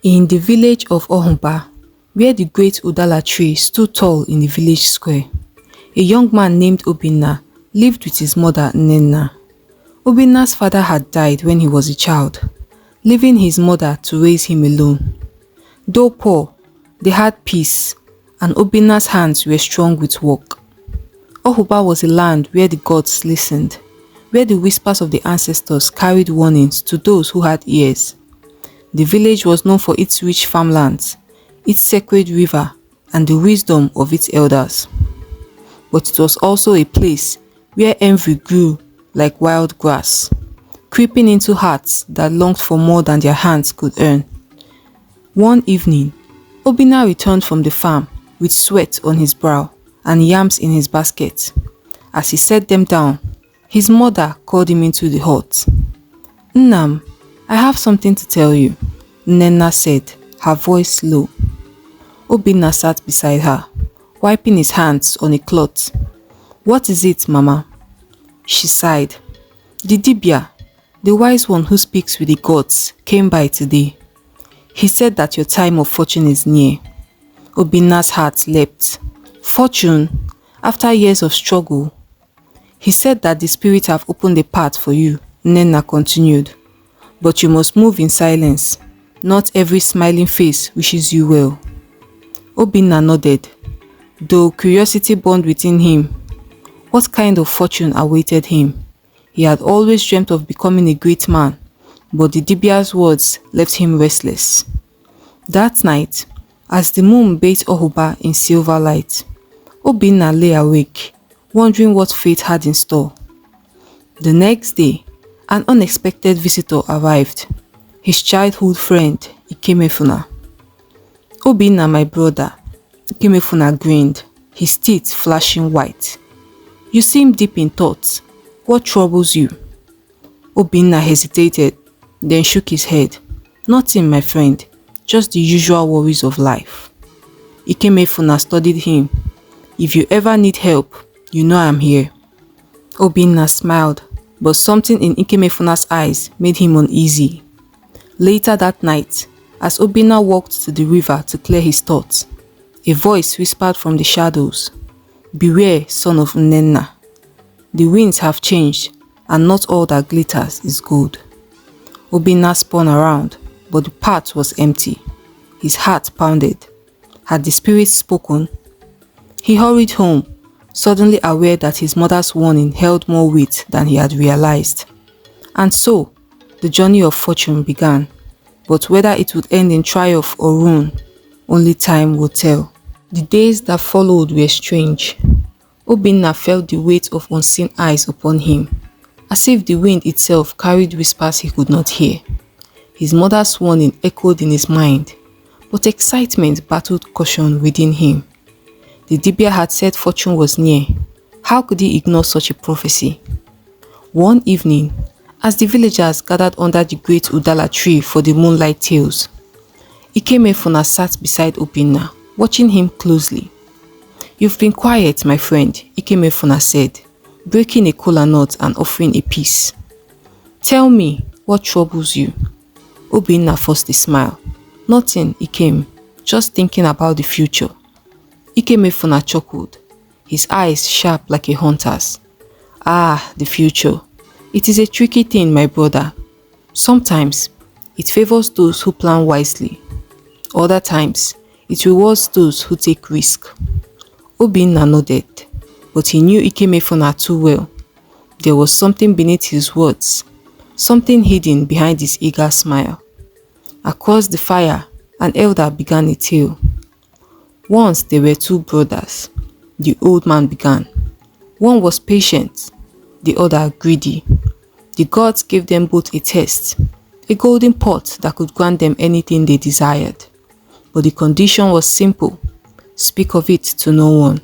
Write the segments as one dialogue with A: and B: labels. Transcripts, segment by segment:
A: In the village of Ọhụụba, where the great Udala tree stood tall in the village square, a young man named Obinna lived with his mother Nnenna. Obinna's father had died when he was a child, leaving his mother to raise him alone. Though poor, they had peace, and Obinna's hands were strong with work. Ọhụụba was a land where the gods listened, where the whispers of the ancestors carried warnings to those who had ears. The village was known for its rich farmlands, its sacred river, and the wisdom of its elders. But it was also a place where envy grew like wild grass, creeping into hearts that longed for more than their hands could earn. One evening, Obinna returned from the farm with sweat on his brow and yams in his basket. As he set them down, his mother called him into the hut. "Nnam, I have something to tell you," Nnenna said, her voice low. Obinna sat beside her, wiping his hands on a cloth. "What is it, Mama?" She sighed. "The Dibia, the wise one who speaks with the gods, came by today. He said that your time of fortune is near." Obinna's heart leapt. "Fortune? After years of struggle?" "He said that the spirits have opened a path for you," Nnenna continued. "But you must move in silence. Not every smiling face wishes you well." Obinna nodded, though curiosity burned within him. What kind of fortune awaited him? He had always dreamt of becoming a great man, but the Dibia's words left him restless. That night, as the moon bathed Ọhụụba in silver light, Obinna lay awake, wondering what fate had in store. The next day, an unexpected visitor arrived, his childhood friend, Ikemefuna. "Obinna, my brother," Ikemefuna grinned, his teeth flashing white. "You seem deep in thought. What troubles you?" Obinna hesitated, then shook his head. "Nothing, my friend, just the usual worries of life." Ikemefuna studied him. "If you ever need help, you know I'm here." Obinna smiled, but something in Ikemefuna's eyes made him uneasy. Later that night, as Obinna walked to the river to clear his thoughts, a voice whispered from the shadows, "Beware, son of Nnenna. The winds have changed, and not all that glitters is gold." Obinna spun around, but the path was empty. His heart pounded. Had the spirit spoken? He hurried home, suddenly aware that his mother's warning held more weight than he had realized. And so, the journey of fortune began, but whether it would end in triumph or ruin, only time would tell. The days that followed were strange. Obinna felt the weight of unseen eyes upon him, as if the wind itself carried whispers he could not hear. His mother's warning echoed in his mind, but excitement battled caution within him. The Dibia had said fortune was near. How could he ignore such a prophecy? One evening, as the villagers gathered under the great Udala tree for the moonlight tales, Ikemefuna sat beside Obinna, watching him closely. "You've been quiet, my friend," Ikemefuna said, breaking a kola nut and offering a piece. "Tell me, what troubles you?" Obinna forced a smile. "Nothing, Ikem, just thinking about the future." Ikemefuna chuckled, his eyes sharp like a hunter's. "Ah, the future. It is a tricky thing, my brother. Sometimes, it favors those who plan wisely. Other times, it rewards those who take risk." Obinna nodded, but he knew Ikemefuna too well. There was something beneath his words, something hidden behind his eager smile. Across the fire, an elder began a tale. "Once there were two brothers," the old man began. "One was patient, the other greedy. The gods gave them both a test, a golden pot that could grant them anything they desired. But the condition was simple: speak of it to no one."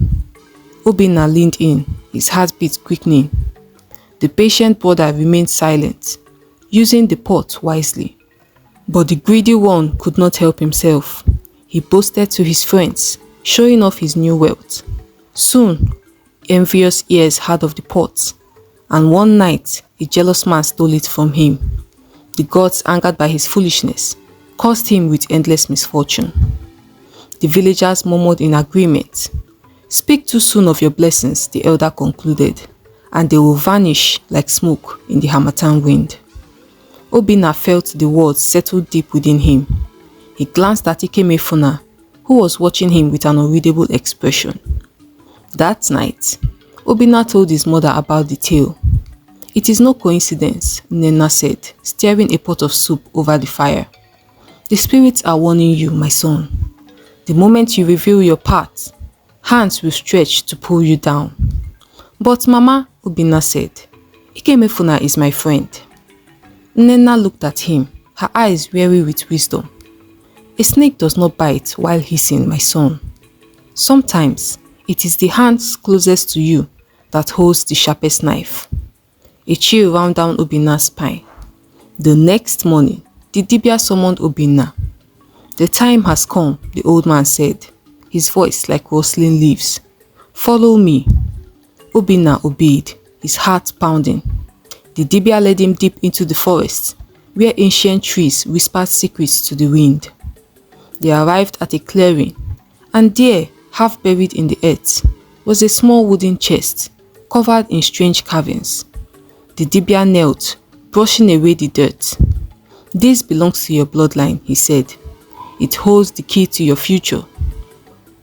A: Obinna leaned in, his heartbeat quickening. The patient brother remained silent, using the pot wisely. But the greedy one could not help himself. He boasted to his friends, showing off his new wealth. Soon, envious ears heard of the pot, and one night a jealous man stole it from him. The gods, angered by his foolishness, cursed him with endless misfortune. The villagers murmured in agreement. "Speak too soon of your blessings," the elder concluded, "and they will vanish like smoke in the harmattan wind." Obinna felt the words settle deep within him. He glanced at Ikemefuna, who was watching him with an unreadable expression. That night, Obinna told his mother about the tale. "It is no coincidence," Nnenna said, stirring a pot of soup over the fire. "The spirits are warning you, my son. The moment you reveal your path, hands will stretch to pull you down." "But Mama," Obinna said, "Ikemefuna is my friend." Nnenna looked at him, her eyes weary with wisdom. "A snake does not bite while hissing, my son. Sometimes it is the hands closest to you that holds the sharpest knife." A chill ran down Obinna's spine. The next morning, the Dibia summoned Obinna. "The time has come," the old man said, his voice like rustling leaves. "Follow me." Obinna obeyed, his heart pounding. The Dibia led him deep into the forest, where ancient trees whispered secrets to the wind. They arrived at a clearing, and there, half buried in the earth, was a small wooden chest, covered in strange carvings. The Dibia knelt, brushing away the dirt. "This belongs to your bloodline," he said. "It holds the key to your future."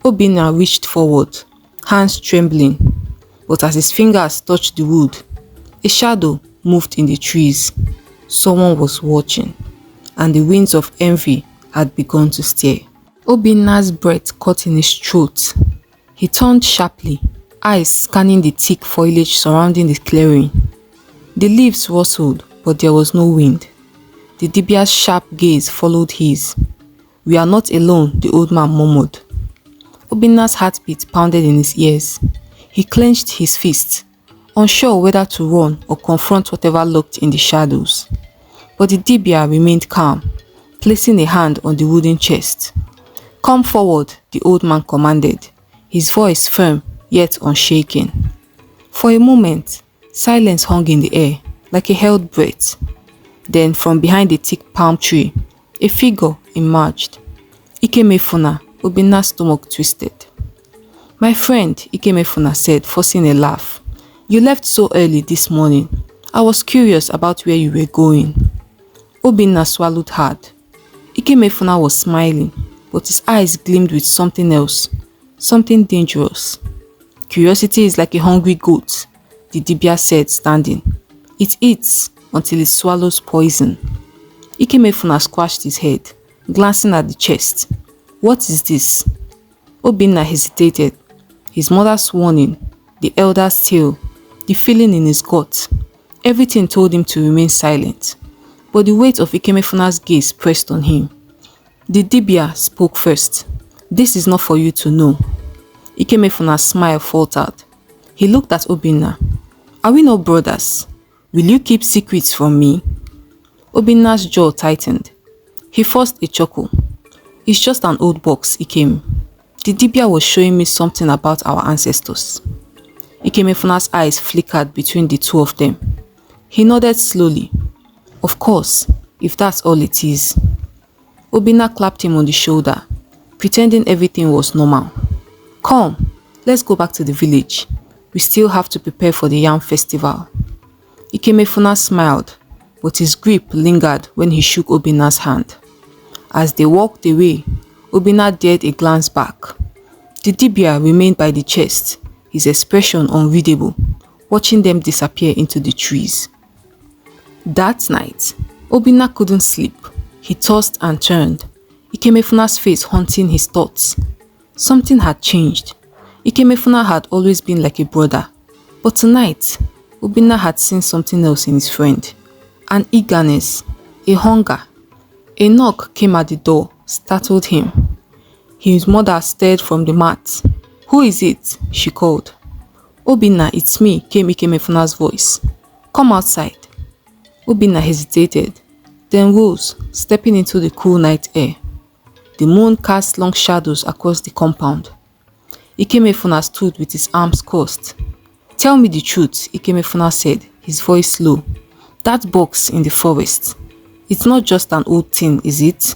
A: Obinna reached forward, hands trembling, but as his fingers touched the wood, a shadow moved in the trees. Someone was watching, and the winds of envy had begun to stir. Obinna's breath caught in his throat. He turned sharply, eyes scanning the thick foliage surrounding the clearing. The leaves rustled, but there was no wind. The Dibia's sharp gaze followed his. "We are not alone," the old man murmured. Obinna's heartbeat pounded in his ears. He clenched his fists, unsure whether to run or confront whatever lurked in the shadows. But the Dibia remained calm, placing a hand on the wooden chest. "Come forward," the old man commanded, his voice firm yet unshaken. For a moment, silence hung in the air, like a held breath. Then, from behind a thick palm tree, a figure emerged. "Ikemefuna," Obinna's stomach twisted. "My friend," Ikemefuna said, forcing a laugh. "You left so early this morning. I was curious about where you were going." Obinna swallowed hard. Ikemefuna was smiling, but his eyes gleamed with something else, something dangerous. "Curiosity is like a hungry goat," the Dibia said, standing. "It eats until it swallows poison." Ikemefuna scratched his head, glancing at the chest. "What is this?" Obinna hesitated. His mother's warning, the elder's tale, the feeling in his gut. Everything told him to remain silent. But the weight of Ikemefuna's gaze pressed on him. The Dibia spoke first. "This is not for you to know." Ikemefuna's smile faltered. He looked at Obinna. "Are we not brothers? Will you keep secrets from me?" Obinna's jaw tightened. He forced a chuckle. "It's just an old box, Ikem. The Dibia was showing me something about our ancestors." Ikemefuna's eyes flickered between the two of them. He nodded slowly. "Of course, if that's all it is." Obinna clapped him on the shoulder, pretending everything was normal. "Come, let's go back to the village. We still have to prepare for the yam festival." Ikemefuna smiled, but his grip lingered when he shook Obinna's hand. As they walked away, Obinna dared a glance back. The Dibia remained by the chest, his expression unreadable, watching them disappear into the trees. That night, Obinna couldn't sleep. He tossed and turned, Ikemefuna's face haunting his thoughts. Something had changed. Ikemefuna had always been like a brother, but tonight, Obinna had seen something else in his friend. An eagerness, a hunger. A knock came at the door, startled him. His mother stirred from the mat. "Who is it?" she called. "Obinna, it's me," came Ikemefuna's voice. "Come outside." Obinna hesitated, then rose, stepping into the cool night air. The moon cast long shadows across the compound. Ikemefuna stood with his arms crossed. "Tell me the truth," Ikemefuna said, his voice low. "That box in the forest, it's not just an old thing, is it?"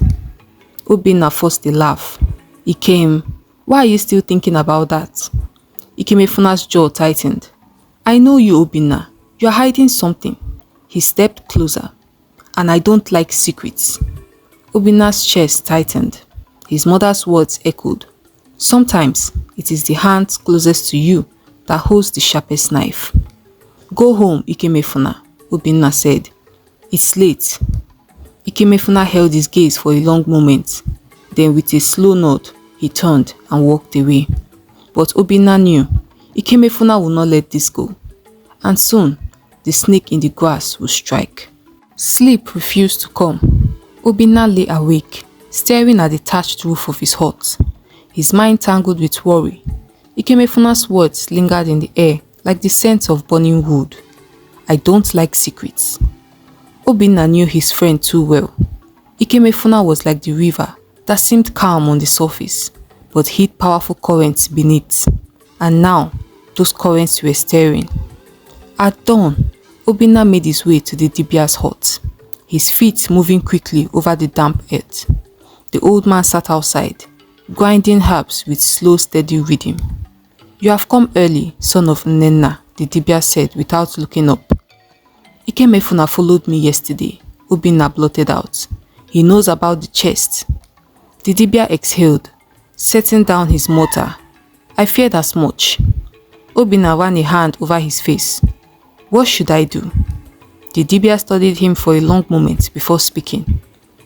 A: Obinna forced a laugh. Ikem, why are you still thinking about that? Ikemefuna's jaw tightened. I know you, Obinna. You are hiding something. He stepped closer. And I don't like secrets. Obinna's chest tightened. His mother's words echoed. Sometimes it is the hand closest to you that holds the sharpest knife. Go home, Ikemefuna, Obinna said. It's late. Ikemefuna held his gaze for a long moment. Then with a slow nod, he turned and walked away. But Obinna knew Ikemefuna would not let this go. And soon, the snake in the grass would strike. Sleep refused to come. Obinna lay awake, staring at the thatched roof of his hut. His mind tangled with worry. Ikemefuna's words lingered in the air like the scent of burning wood. I don't like secrets. Obinna knew his friend too well. Ikemefuna was like the river that seemed calm on the surface, but hid powerful currents beneath. And now, those currents were stirring. At dawn, Obinna made his way to the Dibia's hut, his feet moving quickly over the damp earth. The old man sat outside, grinding herbs with slow, steady rhythm. You have come early, son of Nnenna, the Dibia said without looking up. Ikemefuna followed me yesterday, Obinna blurted out. He knows about the chest. The Dibia exhaled, setting down his mortar. I feared as much. Obinna ran a hand over his face. What should I do? The Dibia studied him for a long moment before speaking.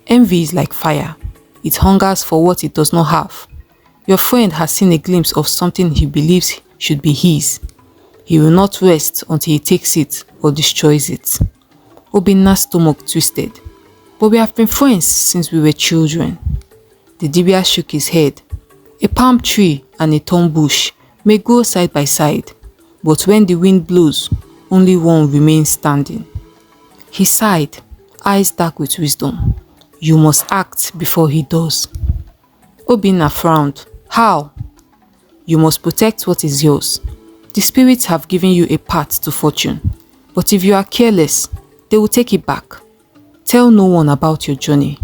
A: Envy is like fire. It hungers for what it does not have. Your friend has seen a glimpse of something he believes should be his. He will not rest until he takes it or destroys it. Obinna's stomach twisted. But we have been friends since we were children. The Dibia shook his head. A palm tree and a thorn bush may grow side by side, but when the wind blows, only one remains standing. He sighed, eyes dark with wisdom. You must act before he does. Obinna frowned. How? You must protect what is yours. The spirits have given you a path to fortune, but if you are careless, they will take it back. Tell no one about your journey.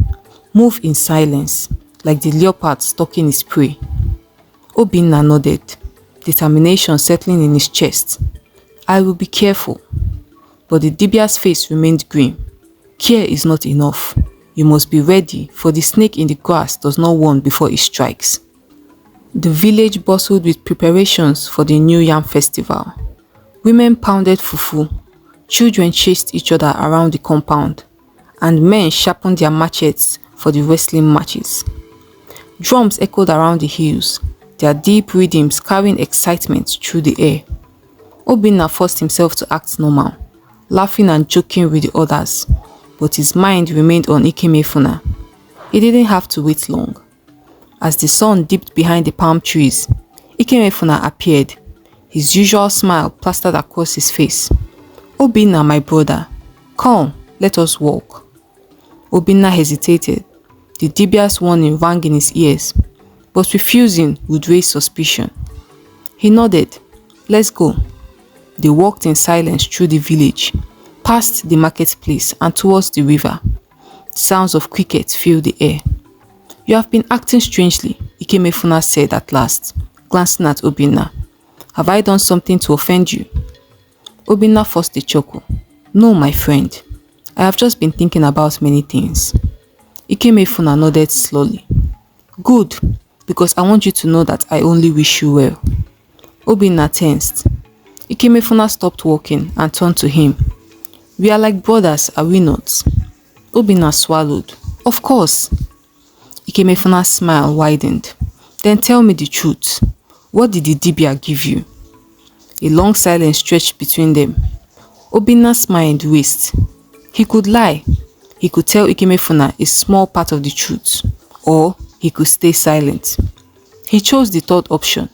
A: Move in silence, like the leopard stalking his prey. Obinna nodded, determination settling in his chest. I will be careful. But the Dibia's face remained grim. Care is not enough. You must be ready, for the snake in the grass does not warn before it strikes. The village bustled with preparations for the New Yam festival. Women pounded fufu, children chased each other around the compound, and men sharpened their machetes for the wrestling matches. Drums echoed around the hills, their deep rhythms carrying excitement through the air. Obinna forced himself to act normal, laughing and joking with the others, but his mind remained on Ikemefuna. He didn't have to wait long. As the sun dipped behind the palm trees, Ikemefuna appeared, his usual smile plastered across his face. Obinna, my brother, come, let us walk. Obinna hesitated. The Dibia's warning rang in his ears, but refusing would raise suspicion. He nodded. Let's go. They walked in silence through the village, past the marketplace and towards the river. The sounds of crickets filled the air. You have been acting strangely, Ikemefuna said at last, glancing at Obinna. Have I done something to offend you? Obinna forced a chuckle. No, my friend. I have just been thinking about many things. Ikemefuna nodded slowly. Good, because I want you to know that I only wish you well. Obinna tensed. Ikemefuna stopped walking and turned to him. We are like brothers, are we not? Obinna swallowed. Of course. Ikemefuna's smile widened. Then tell me the truth. What did the Dibia give you? A long silence stretched between them. Obinna's mind raced. He could lie. He could tell Ikemefuna a small part of the truth, or he could stay silent. He chose the third option.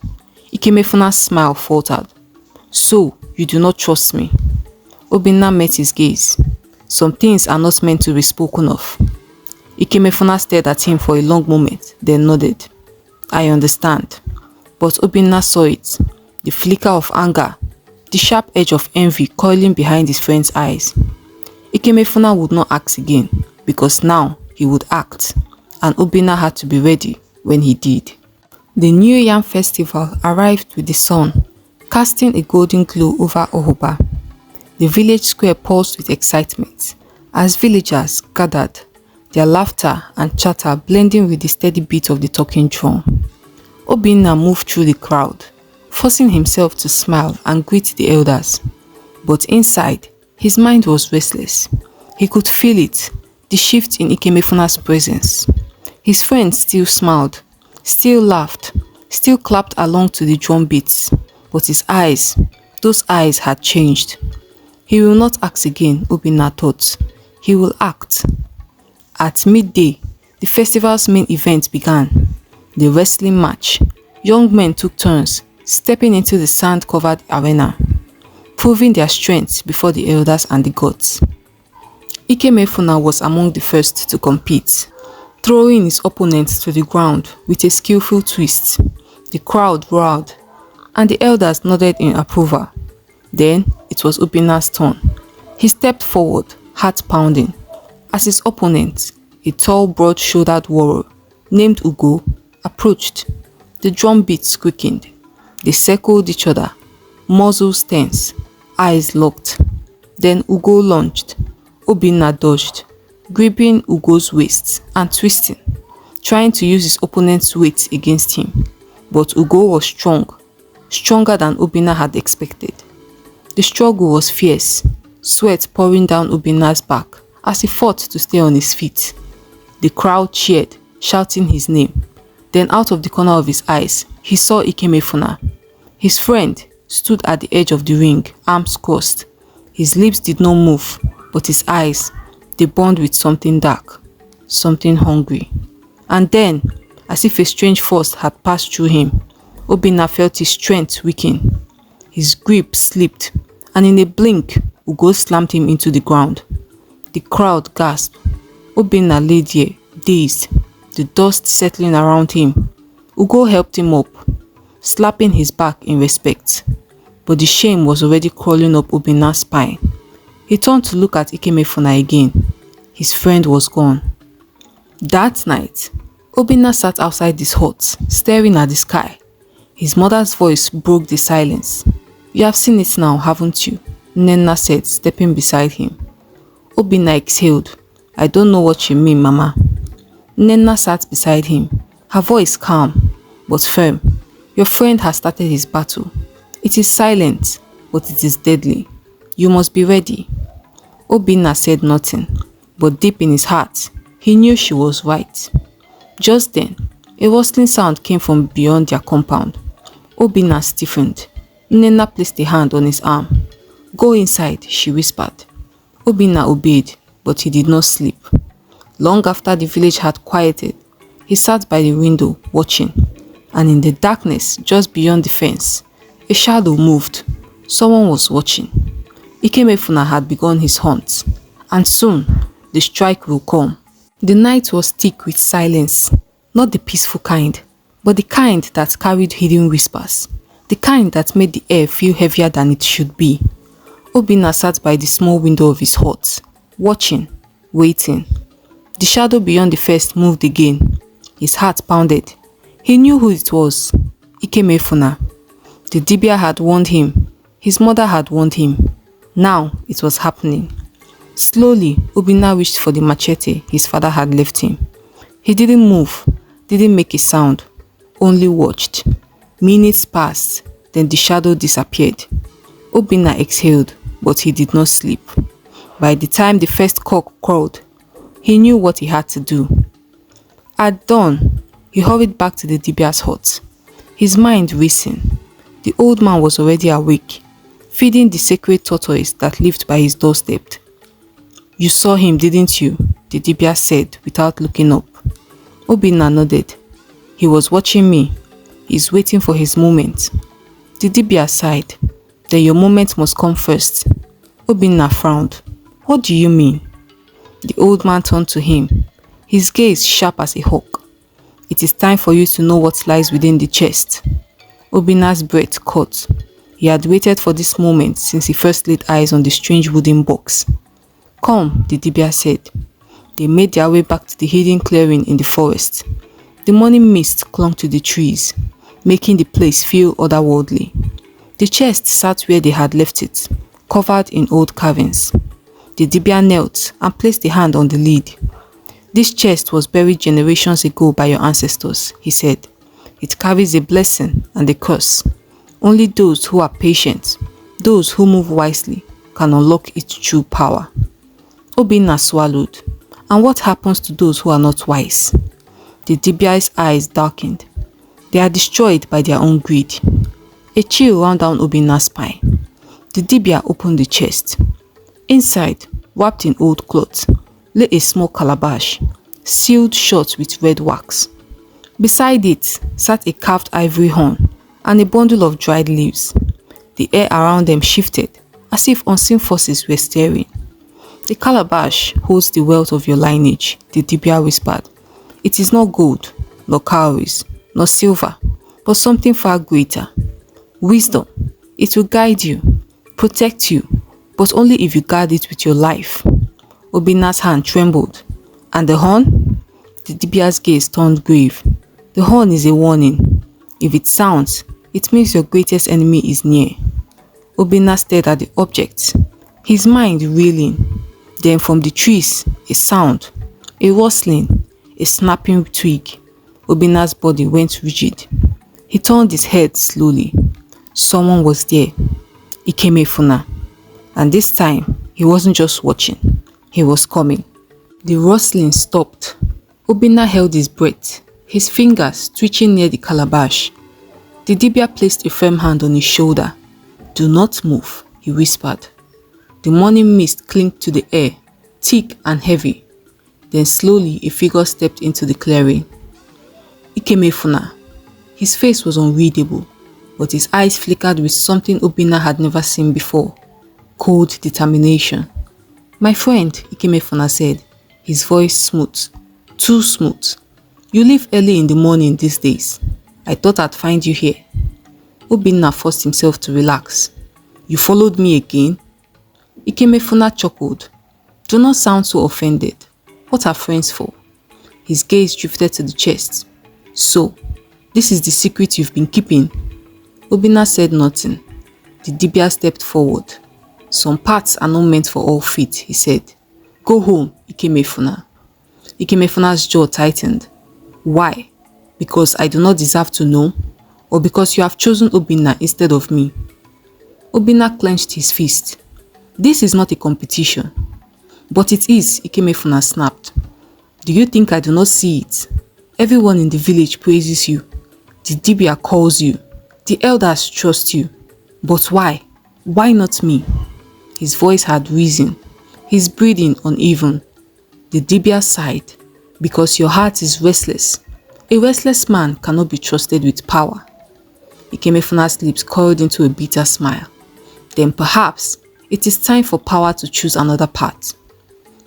A: Ikemefuna's smile faltered. So, you do not trust me? Obinna met his gaze. Some things are not meant to be spoken of. Ikemefuna stared at him for a long moment, then nodded. I understand. But Obinna saw it. The flicker of anger, the sharp edge of envy coiling behind his friend's eyes. Ikemefuna would not ask again, because now he would act. and Obinna had to be ready when he did. The New Yam Festival arrived with the sun, casting a golden glow over Ọhụụba. The village square pulsed with excitement as villagers gathered, their laughter and chatter blending with the steady beat of the talking drum. Obinna moved through the crowd, forcing himself to smile and greet the elders. But inside, his mind was restless. He could feel it, the shift in Ikemefuna's presence. His friends still smiled, still laughed, still clapped along to the drum beats, but his eyes, those eyes had changed. He will not act again, Obinna thought. He will act. At midday, the festival's main event began. The wrestling match. Young men took turns, stepping into the sand-covered arena, proving their strength before the elders and the gods. Ikemefuna was among the first to compete, throwing his opponent to the ground with a skillful twist. The crowd roared, and the elders nodded in approval. Then it was Obinna's turn. He stepped forward, heart pounding, as his opponent, a tall, broad-shouldered warrior named Ugo, approached. The drum beats quickened. They circled each other, muzzles tense, eyes locked. Then Ugo lunged. Obinna dodged, gripping Ugo's waist and twisting, trying to use his opponent's weight against him. But Ugo was strong, stronger than Obinna had expected. The struggle was fierce, sweat pouring down Obinna's back as he fought to stay on his feet. The crowd cheered, shouting his name. Then out of the corner of his eyes, he saw Ikemefuna. His friend stood at the edge of the ring, arms crossed. His lips did not move, but his eyes, they burned with something dark, something hungry. And then, as if a strange force had passed through him, Obinna felt his strength weaken. His grip slipped, and in a blink, Ugo slammed him into the ground. The crowd gasped. Obinna lay there, dazed, the dust settling around him. Ugo helped him up, slapping his back in respect. But the shame was already crawling up Obinna's spine. He turned to look at Ikemefuna again. His friend was gone. That night, Obinna sat outside his hut, staring at the sky. His mother's voice broke the silence. "You have seen it now, haven't you?" Nnenna said, stepping beside him. Obinna exhaled. "I don't know what you mean, Mama." Nnenna sat beside him, her voice calm, but firm. "Your friend has started his battle. It is silent, but it is deadly. You must be ready." Obinna said nothing, but deep in his heart, he knew she was right. Just then, a rustling sound came from beyond their compound. Obinna stiffened. Nnenna placed a hand on his arm. "Go inside," she whispered. Obinna obeyed, but he did not sleep. Long after the village had quieted, he sat by the window, watching, and in the darkness just beyond the fence, a shadow moved. Someone was watching. Ikemefuna had begun his hunt, and soon the strike will come. The night was thick with silence, not the peaceful kind, but the kind that carried hidden whispers, the kind that made the air feel heavier than it should be. Obinna sat by the small window of his hut, watching, waiting. The shadow beyond the first moved again. His heart pounded. He knew who it was. Ikemefuna. The Dibia had warned him. His mother had warned him. Now it was happening. Slowly, Obinna reached for the machete his father had left him. He didn't move, didn't make a sound, only watched. Minutes passed, then the shadow disappeared. Obinna exhaled, but he did not sleep. By the time the first cock crowed, he knew what he had to do. At dawn, he hurried back to the Dibia's hut, his mind racing. The old man was already awake, feeding the sacred tortoise that lived by his doorstep. "You saw him, didn't you?" the Dibia said without looking up. Obinna nodded. "He was watching me. He's waiting for his moment." The Dibia sighed. "Then your moment must come first." Obinna frowned. "What do you mean?" The old man turned to him, his gaze sharp as a hawk. "It is time for you to know what lies within the chest." Obinna's breath caught. He had waited for this moment since he first laid eyes on the strange wooden box. "Come," the Dibia said. They made their way back to the hidden clearing in the forest. The morning mist clung to the trees, making the place feel otherworldly. The chest sat where they had left it, covered in old carvings. The Dibia knelt and placed a hand on the lid. "This chest was buried generations ago by your ancestors," he said. "It carries a blessing and a curse. Only those who are patient, those who move wisely, can unlock its true power." Obinna swallowed. "And what happens to those who are not wise?" The Dibia's eyes darkened. "They are destroyed by their own greed." A chill ran down Obinna's spine. The Dibia opened the chest. Inside, wrapped in old cloth, lay a small calabash, sealed shut with red wax. Beside it sat a carved ivory horn and a bundle of dried leaves. The air around them shifted, as if unseen forces were stirring. "The calabash holds the wealth of your lineage," the Dibia whispered. "It is not gold, nor cowries, nor silver, but something far greater. Wisdom. It will guide you, protect you, but only if you guard it with your life." Obinna's hand trembled. "And the horn?" The Dibia's gaze turned grave. "The horn is a warning. If it sounds, it means your greatest enemy is near." Obinna stared at the object, his mind reeling. Then from the trees, a sound, a rustling, a snapping twig. Obinna's body went rigid. He turned his head slowly. Someone was there. Ikemefuna. And this time, he wasn't just watching. He was coming. The rustling stopped. Obinna held his breath, his fingers twitching near the calabash. The Dibia placed a firm hand on his shoulder. "Do not move," he whispered. The morning mist clinked to the air, thick and heavy. Then slowly a figure stepped into the clearing. Ikemefuna. His face was unreadable, but his eyes flickered with something Obinna had never seen before. Cold determination. "My friend," Ikemefuna said, his voice smooth, too smooth. "You leave early in the morning these days. I thought I'd find you here." Obinna forced himself to relax. "You followed me again?" Ikemefuna chuckled. "Do not sound so offended. What are friends for?" His gaze drifted to the chest. "So, this is the secret you've been keeping?" Obinna said nothing. The Dibia stepped forward. "Some parts are not meant for all feet," he said. "Go home, Ikemefuna." Ikemefuna's jaw tightened. "Why? Because I do not deserve to know? Or because you have chosen Obinna instead of me?" Obinna clenched his fist. "This is not a competition." "But it is," Ikemefuna snapped. "Do you think I do not see it? Everyone in the village praises you. The Dibia calls you. The elders trust you. But why? Why not me?" His voice had risen, his breathing uneven. The Dibia sighed. "Because your heart is restless. A restless man cannot be trusted with power." Ikemefuna's lips curled into a bitter smile. "Then perhaps it is time for power to choose another path."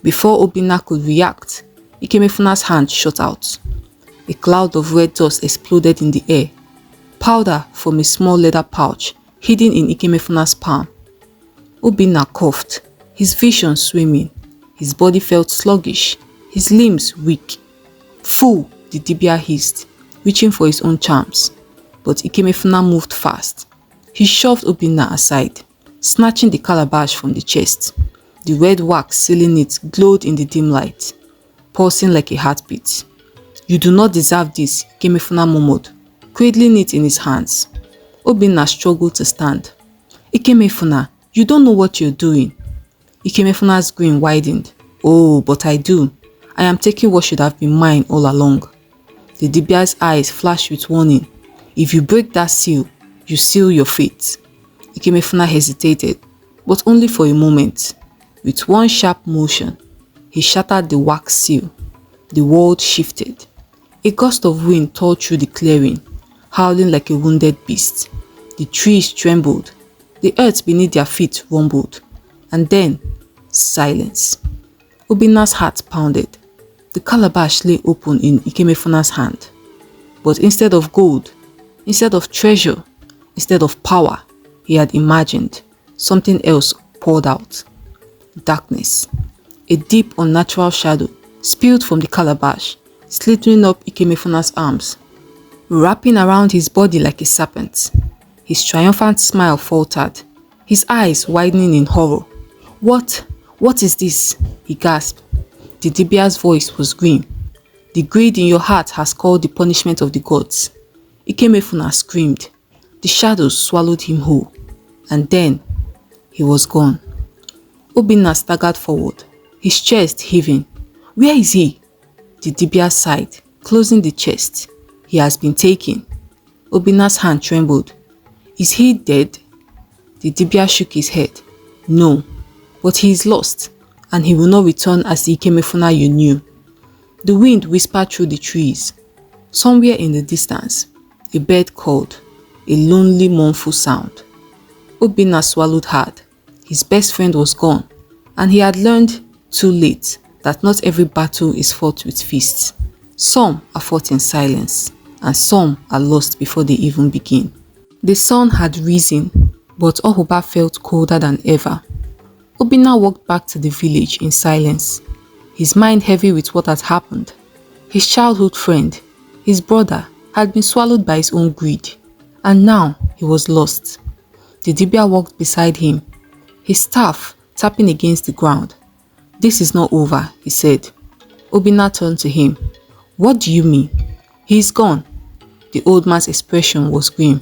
A: Before Obinna could react, Ikemefuna's hand shot out. A cloud of red dust exploded in the air. Powder from a small leather pouch hidden in Ikemefuna's palm. Obinna coughed, his vision swimming. His body felt sluggish, his limbs weak. "Fool," the Dibia hissed, reaching for his own charms. But Ikemefuna moved fast. He shoved Obinna aside, snatching the calabash from the chest. The red wax sealing it glowed in the dim light, pulsing like a heartbeat. "You do not deserve this," Ikemefuna murmured, cradling it in his hands. Obinna struggled to stand. "Ikemefuna, you don't know what you're doing." Ikemefuna's grin widened. "Oh, but I do. I am taking what should have been mine all along." The Dibia's eyes flashed with warning. "If you break that seal, you seal your fate." Ikemefuna hesitated, but only for a moment. With one sharp motion, he shattered the wax seal. The world shifted. A gust of wind tore through the clearing, howling like a wounded beast. The trees trembled. The earth beneath their feet rumbled. And then, silence. Obinna's heart pounded. The calabash lay open in Ikemefuna's hand. But instead of gold, instead of treasure, instead of power, he had imagined, something else poured out. Darkness. A deep, unnatural shadow spilled from the calabash, slithering up Ikemefuna's arms, wrapping around his body like a serpent. His triumphant smile faltered, his eyes widening in horror. What is this?" he gasped. The Dibia's voice was grim. "The greed in your heart has called the punishment of the gods." Ikemefuna screamed. The shadows swallowed him whole. And then, he was gone. Obinna staggered forward, his chest heaving. "Where is he?" The Dibia sighed, closing the chest. "He has been taken." Obinna's hand trembled. "Is he dead?" The Dibia shook his head. "No, but he is lost, and he will not return as the Ikemefuna you knew." The wind whispered through the trees. Somewhere in the distance, a bird called, a lonely, mournful sound. Obinna swallowed hard. His best friend was gone, and he had learned too late that not every battle is fought with fists. Some are fought in silence, and some are lost before they even begin. The sun had risen, but Ọhụụba felt colder than ever. Obinna walked back to the village in silence, his mind heavy with what had happened. His childhood friend, his brother, had been swallowed by his own greed, and now he was lost. The Dibia walked beside him, his staff tapping against the ground. "This is not over," he said. Obinna turned to him. "What do you mean?" "He is gone." The old man's expression was grim.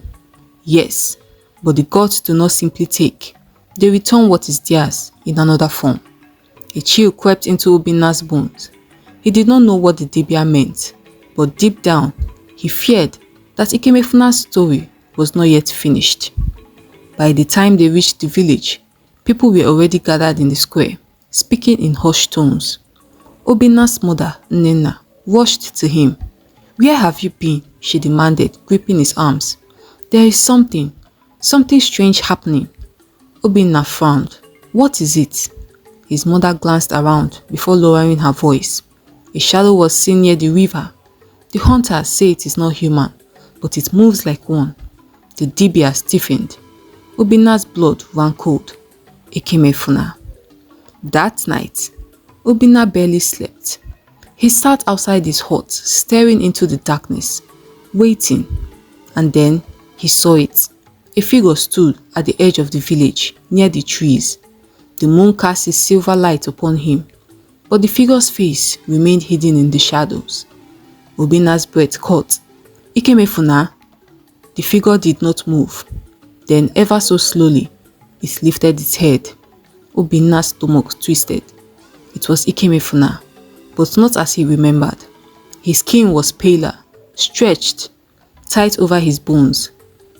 A: "Yes, but the gods do not simply take. They return what is theirs in another form." A chill crept into Obinna's bones. He did not know what the Dibia meant, but deep down, he feared that Ikemefuna's story was not yet finished. By the time they reached the village, people were already gathered in the square, speaking in hushed tones. Obinna's mother, Nnenna, rushed to him. "Where have you been?" she demanded, gripping his arms. "There is something strange happening." Obinna frowned. "What is it?" His mother glanced around before lowering her voice. A shadow was seen near the river. "The hunters say it is not human, but it moves like one." The Dibia stiffened. Obinna's blood ran cold. Ikemefuna. That night, Obinna barely slept. He sat outside his hut, staring into the darkness, waiting. And then he saw it. A figure stood at the edge of the village, near the trees. The moon cast its silver light upon him, but the figure's face remained hidden in the shadows. Obinna's breath caught. "Ikemefuna?" The figure did not move. Then, ever so slowly, it lifted its head. Obinna's stomach twisted. It was Ikemefuna, but not as he remembered. His skin was paler, stretched, tight over his bones.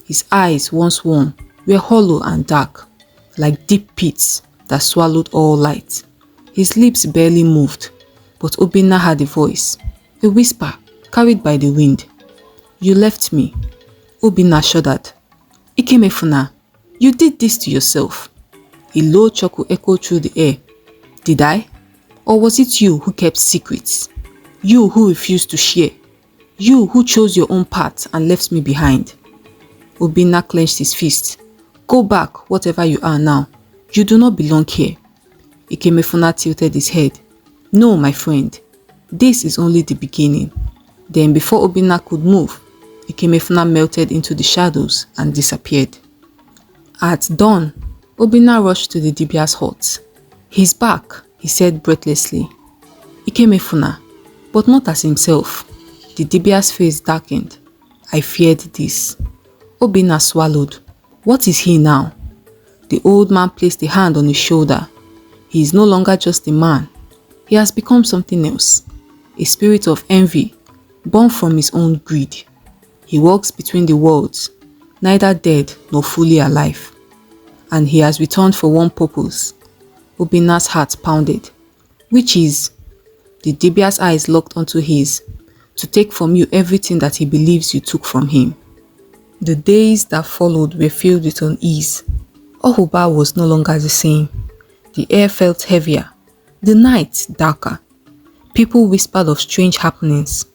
A: His eyes, once warm, were hollow and dark, like deep pits that swallowed all light. His lips barely moved, but Obinna had a voice, a whisper carried by the wind. "You left me." Obinna shuddered. "Ikemefuna, you did this to yourself." A low chuckle echoed through the air. "Did I? Or was it you who kept secrets? You who refused to share? You who chose your own path and left me behind?" Obinna clenched his fist. "Go back, whatever you are now. You do not belong here." Ikemefuna tilted his head. "No, my friend. This is only the beginning." Then, before Obinna could move, Ikemefuna melted into the shadows and disappeared. At dawn, Obinna rushed to the Dibia's hut. "He's back," he said breathlessly. "Ikemefuna," but not as himself. The Dibia's face darkened. "I feared this." Obinna swallowed. "What is he now?" The old man placed a hand on his shoulder. "He is no longer just a man. He has become something else. A spirit of envy, born from his own greed. He walks between the worlds, neither dead nor fully alive. And he has returned for one purpose." Obinna's heart pounded. "Which is?" The Dibia's eyes locked onto his. "To take from you everything that he believes you took from him." The days that followed were filled with unease. Ọhụụba was no longer the same. The air felt heavier, the night darker. People whispered of strange happenings.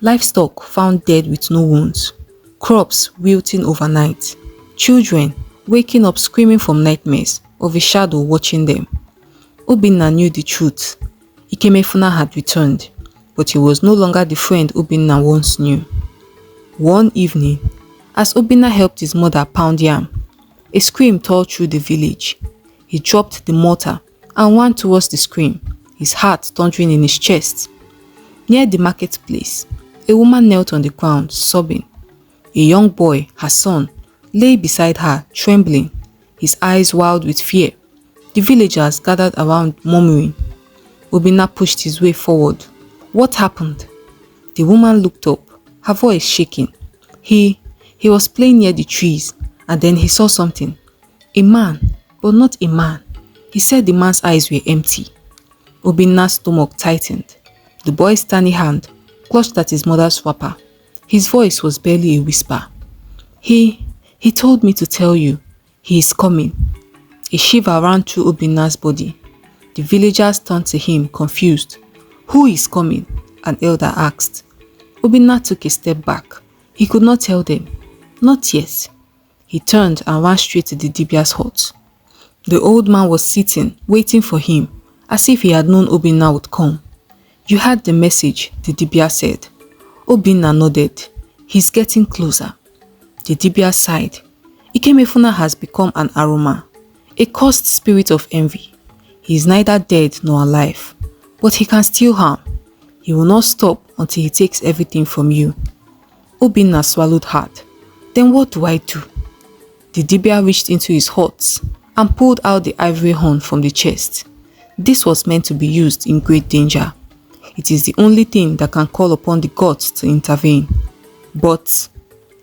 A: Livestock found dead with no wounds. Crops wilting overnight. Children waking up screaming from nightmares of a shadow watching them. Obinna knew the truth. Ikemefuna had returned, but he was no longer the friend Obinna once knew. One evening, as Obinna helped his mother pound yam, a scream tore through the village. He dropped the mortar and ran towards the scream, his heart thundering in his chest. Near the marketplace, a woman knelt on the ground, sobbing. A young boy, her son, lay beside her, trembling, his eyes wild with fear. The villagers gathered around, murmuring. Obinna pushed his way forward. What happened? The woman looked up, her voice shaking. He was playing near the trees, and then he saw something. A man, but not a man. He said the man's eyes were empty. Obinna's stomach tightened. The boy's tiny hand clutched at his mother's wrapper. His voice was barely a whisper. He told me to tell you, he is coming. A shiver ran through Obinna's body. The villagers turned to him, confused. Who is coming? An elder asked. Obinna took a step back. He could not tell them. Not yet. He turned and ran straight to the Dibia's hut. The old man was sitting, waiting for him, as if he had known Obinna would come. You heard the message, the Dibia said. Obinna nodded. He's getting closer. The Dibia sighed. Ikemefuna has become an aroma, a cursed spirit of envy. He is neither dead nor alive, but he can still harm. He will not stop until he takes everything from you. Obinna swallowed hard. Then what do I do? The Dibia reached into his hut and pulled out the ivory horn from the chest. This was meant to be used in great danger. It is the only thing that can call upon the gods to intervene. But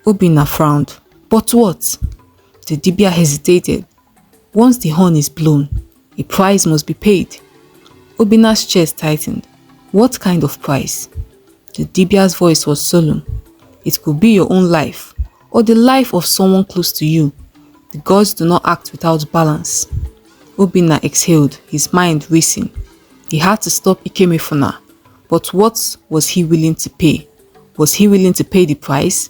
A: Obinna frowned. But what? The Dibia hesitated. Once the horn is blown, a price must be paid. Obinna's chest tightened. What kind of price? The Dibia's voice was solemn. It could be your own life, or the life of someone close to you. The gods do not act without balance. Obinna exhaled, his mind racing. He had to stop Ikemefuna, but what was he willing to pay? Was he willing to pay the price?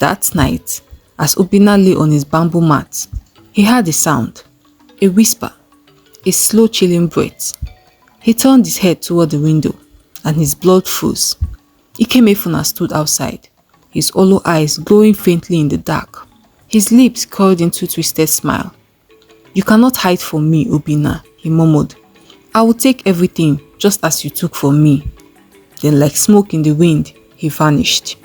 A: That night, as Obinna lay on his bamboo mat, he heard a sound, a whisper, a slow chilling breath. He turned his head toward the window, and his blood froze. Ikemefuna stood outside, his hollow eyes glowing faintly in the dark. His lips curled into a twisted smile. You cannot hide from me, Obinna, he murmured. I will take everything just as you took from me. Then, like smoke in the wind, he vanished.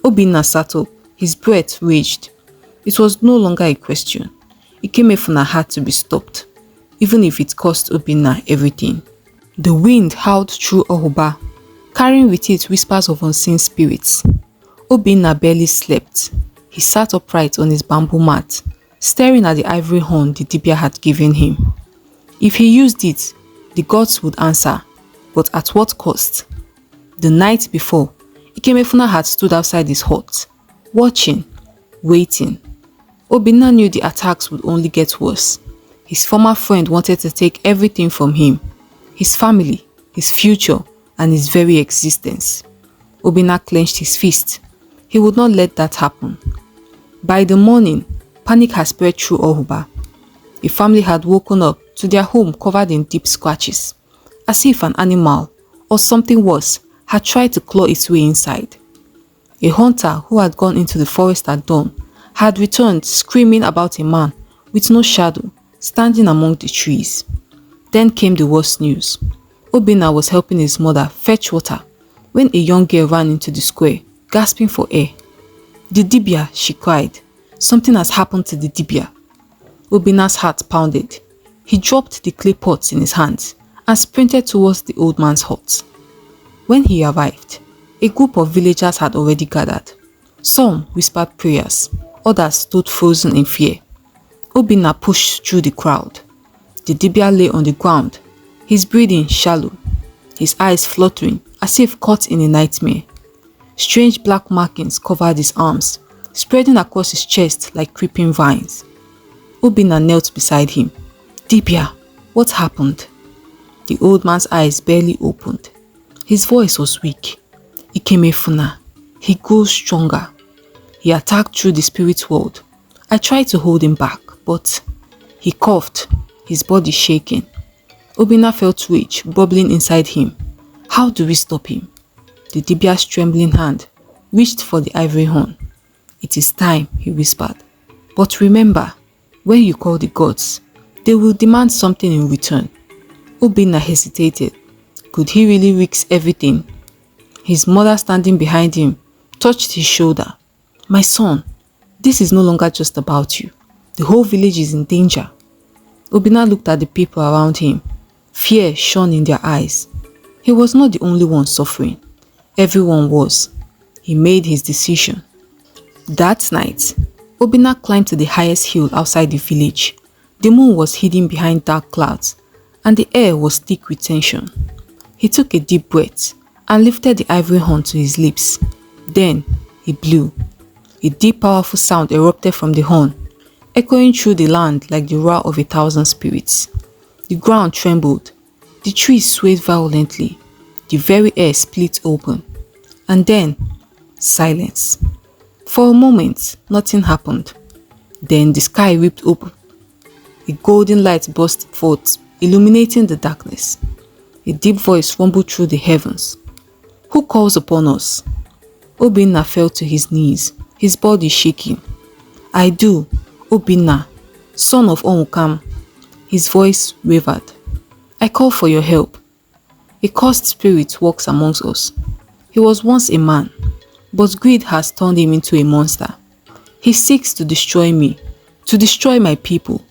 A: Obinna sat up, his breath raged. It was no longer a question. Ikemefuna had to be stopped, even if it cost Obinna everything. The wind howled through Ọhụụba, carrying with it whispers of unseen spirits. Obinna barely slept. He sat upright on his bamboo mat, staring at the ivory horn the Dibia had given him. If he used it, the gods would answer, but at what cost? The night before, Ikemefuna had stood outside his hut, watching, waiting. Obinna knew the attacks would only get worse. His former friend wanted to take everything from him, his family, his future, and his very existence. Obinna clenched his fist. He would not let that happen. By the morning, panic had spread through Ọhụụba. The family had woken up to their home covered in deep scratches, as if an animal, or something worse, had tried to claw its way inside. A hunter who had gone into the forest at dawn had returned screaming about a man with no shadow standing among the trees. Then came the worst news. Obinna was helping his mother fetch water when a young girl ran into the square, gasping for air. The Dibia, she cried. Something has happened to the Dibia. Obinna's heart pounded. He dropped the clay pots in his hands and sprinted towards the old man's hut. When he arrived, a group of villagers had already gathered. Some whispered prayers, others stood frozen in fear. Obinna pushed through the crowd. The Dibia lay on the ground, his breathing shallow, his eyes fluttering as if caught in a nightmare. Strange black markings covered his arms, spreading across his chest like creeping vines. Obinna knelt beside him. Dibia, what happened? The old man's eyes barely opened. His voice was weak. Ikemefuna, he grows stronger. He attacked through the spirit world. I tried to hold him back, but he coughed, his body shaking. Obinna felt rage bubbling inside him. How do we stop him? The Dibia's trembling hand reached for the ivory horn. It is time, he whispered. But remember, when you call the gods, they will demand something in return. Obinna hesitated. Could he really risk everything? His mother, standing behind him, touched his shoulder. My son, this is no longer just about you. The whole village is in danger. Obinna looked at the people around him. Fear shone in their eyes. He was not the only one suffering. Everyone was. He made his decision. That night, Obinna climbed to the highest hill outside the village. The moon was hidden behind dark clouds, and the air was thick with tension. He took a deep breath and lifted the ivory horn to his lips. Then he blew. A deep, powerful sound erupted from the horn, echoing through the land like the roar of 1,000 spirits. The ground trembled. The trees swayed violently. The very air split open. And then, silence. For a moment, nothing happened. Then the sky ripped open. A golden light burst forth, illuminating the darkness. A deep voice rumbled through the heavens. Who calls upon us? Obinna fell to his knees, his body shaking. I do, Obinna, son of Ọhụụba. His voice wavered. I call for your help. A cursed spirit walks amongst us. He was once a man, but greed has turned him into a monster. He seeks to destroy me, to destroy my people.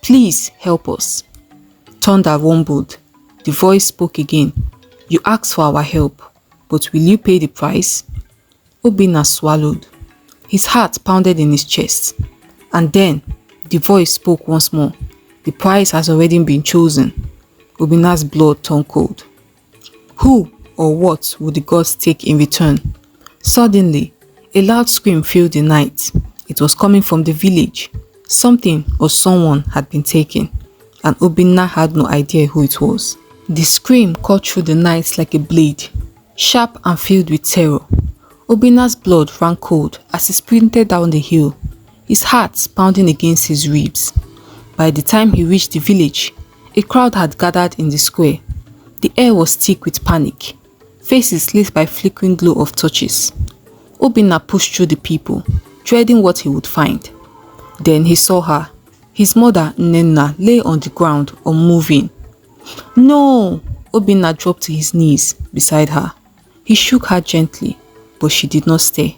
A: Please help us. Thunder rumbled. The voice spoke again. You asked for our help, but will you pay the price? Obinna swallowed. His heart pounded in his chest. And then, the voice spoke once more. The price has already been chosen. Obinna's blood turned cold. Who or what would the gods take in return? Suddenly, a loud scream filled the night. It was coming from the village. Something or someone had been taken, and Obinna had no idea who it was. The scream cut through the night like a blade, sharp and filled with terror. Obinna's blood ran cold as he sprinted down the hill, his heart pounding against his ribs. By the time he reached the village, a crowd had gathered in the square. The air was thick with panic, faces lit by flickering glow of torches. Obinna pushed through the people, dreading what he would find. Then he saw her. His mother, Nnenna, lay on the ground, unmoving. No! Obinna dropped to his knees beside her. He shook her gently, but she did not stir.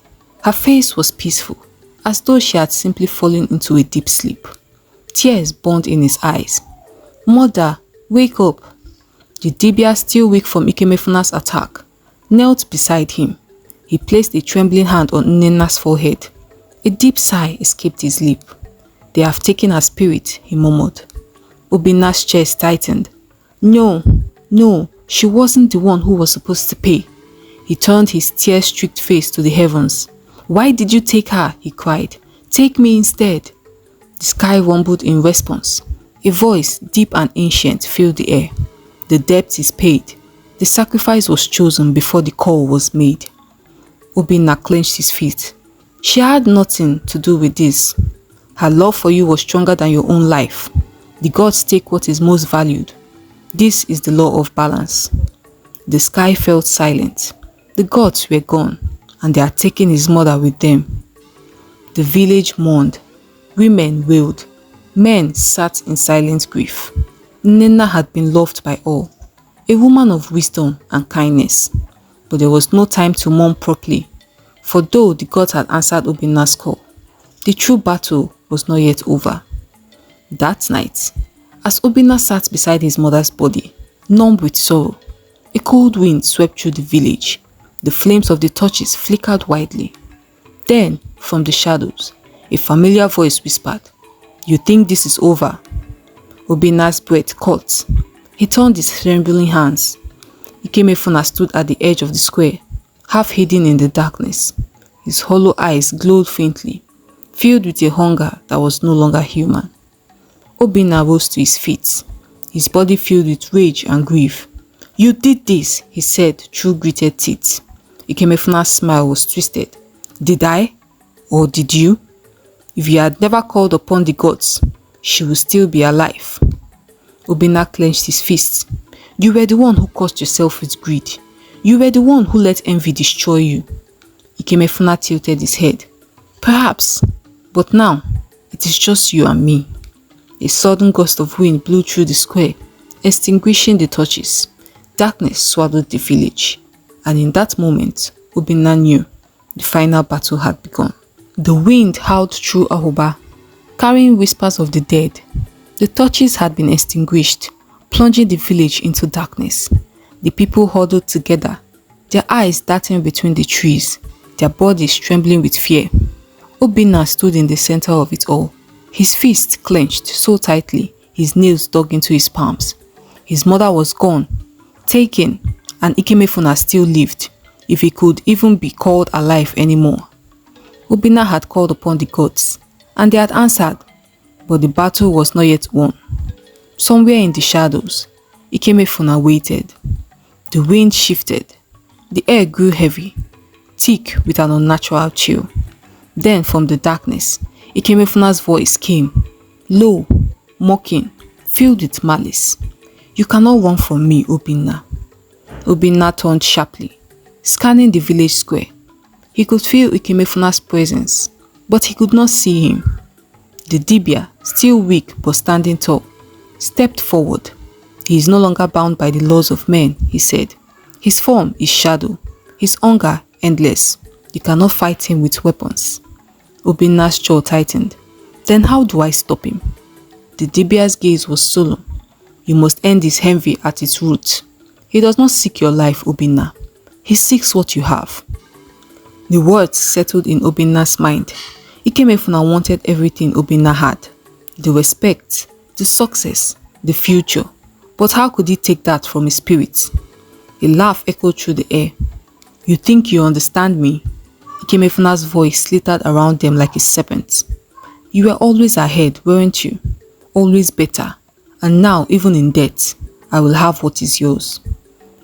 A: Her face was peaceful, as though she had simply fallen into a deep sleep. Tears burned in his eyes. Mother, wake up! The Dibia, still weak from Ikemefuna's attack, knelt beside him. He placed a trembling hand on Nnenna's forehead. A deep sigh escaped his lip. They have taken her spirit, he murmured. Obinna's chest tightened. No, she wasn't the one who was supposed to pay. He turned his tear-streaked face to the heavens. Why did you take her? He cried. Take me instead. The sky rumbled in response. A voice, deep and ancient, filled the air. The debt is paid. The sacrifice was chosen before the call was made. Obinna clenched his feet. She had nothing to do with this. Her love for you was stronger than your own life. The gods take what is most valued. This is the law of balance. The sky felt silent. The gods were gone, and they had taken his mother with them. The village mourned. Women wailed. Men sat in silent grief. Nnenna had been loved by all, a woman of wisdom and kindness. But there was no time to mourn properly, for though the gods had answered Obinna's call, the true battle was not yet over. That night, as Obinna sat beside his mother's body, numb with sorrow, a cold wind swept through the village. The flames of the torches flickered widely. Then, from the shadows, a familiar voice whispered, You think this is over? Obinna's breath caught. He turned his trembling hands. Ikemefuna stood at the edge of the square, half hidden in the darkness. His hollow eyes glowed faintly, filled with a hunger that was no longer human. Obinna rose to his feet, his body filled with rage and grief. You did this, he said through gritted teeth. Ikemefuna's smile was twisted. Did I? Or did you? If you had never called upon the gods, she would still be alive. Obinna clenched his fist. You were the one who caused yourself with greed. You were the one who let envy destroy you. Ikemefuna tilted his head. Perhaps, but now it is just you and me. A sudden gust of wind blew through the square, extinguishing the torches. Darkness swallowed the village, and in that moment, Obinna knew the final battle had begun. The wind howled through Ọhụụba, carrying whispers of the dead. The torches had been extinguished, plunging the village into darkness. The people huddled together, their eyes darting between the trees, their bodies trembling with fear. Obinna stood in the center of it all, his fists clenched so tightly his nails dug into his palms. His mother was gone, taken, and Ikemefuna still lived, if he could even be called alive anymore. Obinna had called upon the gods, and they had answered, but the battle was not yet won. Somewhere in the shadows, Ikemefuna waited. The wind shifted. The air grew heavy, thick with an unnatural chill. Then from the darkness, Ikemefuna's voice came, low, mocking, filled with malice. You cannot run from me, Obinna. Obinna turned sharply, scanning the village square. He could feel Ikemefuna's presence, but he could not see him. The Dibia, still weak but standing tall, stepped forward. He is no longer bound by the laws of men, he said. His form is shadow, his hunger endless. You cannot fight him with weapons. Obinna's jaw tightened. Then how do I stop him? The Dibia's gaze was solemn. You must end his envy at its root. He does not seek your life, Obinna. He seeks what you have. The words settled in Obinna's mind. Ikemefuna wanted everything Obinna had. The respect, the success, the future. But how could he take that from his spirit? A laugh echoed through the air. You think you understand me? Ikemefuna's voice slithered around them like a serpent. You were always ahead, weren't you? Always better. And now, even in death, I will have what is yours.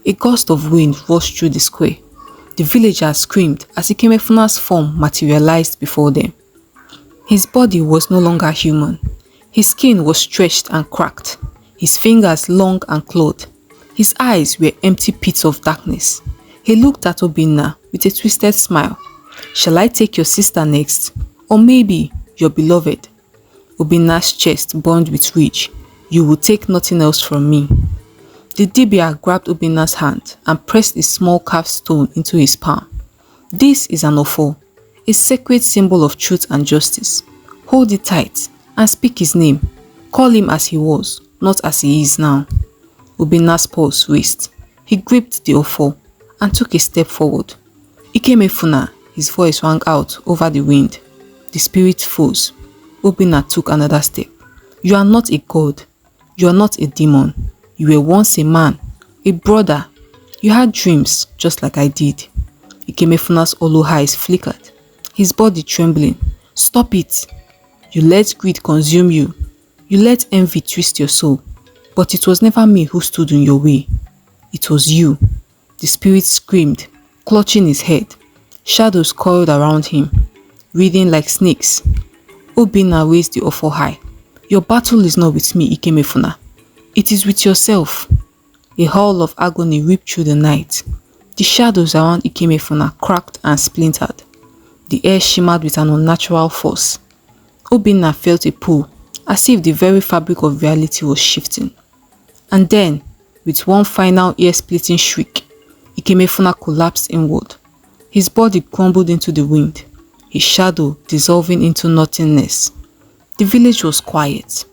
A: A gust of wind rushed through the square. The villagers screamed as Ikemefuna's form materialized before them. His body was no longer human. His skin was stretched and cracked, his fingers long and clawed. His eyes were empty pits of darkness. He looked at Obinna with a twisted smile. Shall I take your sister next? Or maybe your beloved? Obinna's chest burned with rage. You will take nothing else from me. The Dibia grabbed Obinna's hand and pressed a small carved stone into his palm. This is an ofo, a sacred symbol of truth and justice. Hold it tight and speak his name. Call him as he was, not as he is now. Obinna's pulse raced. He gripped the ofo and took a step forward. Ikemefuna, his voice rang out over the wind. The spirit froze. Obinna took another step. You are not a god. You are not a demon. You were once a man, a brother. You had dreams, just like I did. Ikemefuna's hollow eyes flickered, his body trembling. Stop it. You let greed consume you. You let envy twist your soul. But it was never me who stood in your way. It was you. The spirit screamed, clutching his head. Shadows coiled around him, writhing like snakes. Obinna raised the offer high. Your battle is not with me, Ikemefuna. It is with yourself. A howl of agony ripped through the night. The shadows around Ikemefuna cracked and splintered. The air shimmered with an unnatural force. Obinna felt a pull, as if the very fabric of reality was shifting. And then, with one final ear-splitting shriek, Ikemefuna collapsed inward. His body crumbled into the wind, his shadow dissolving into nothingness. The village was quiet.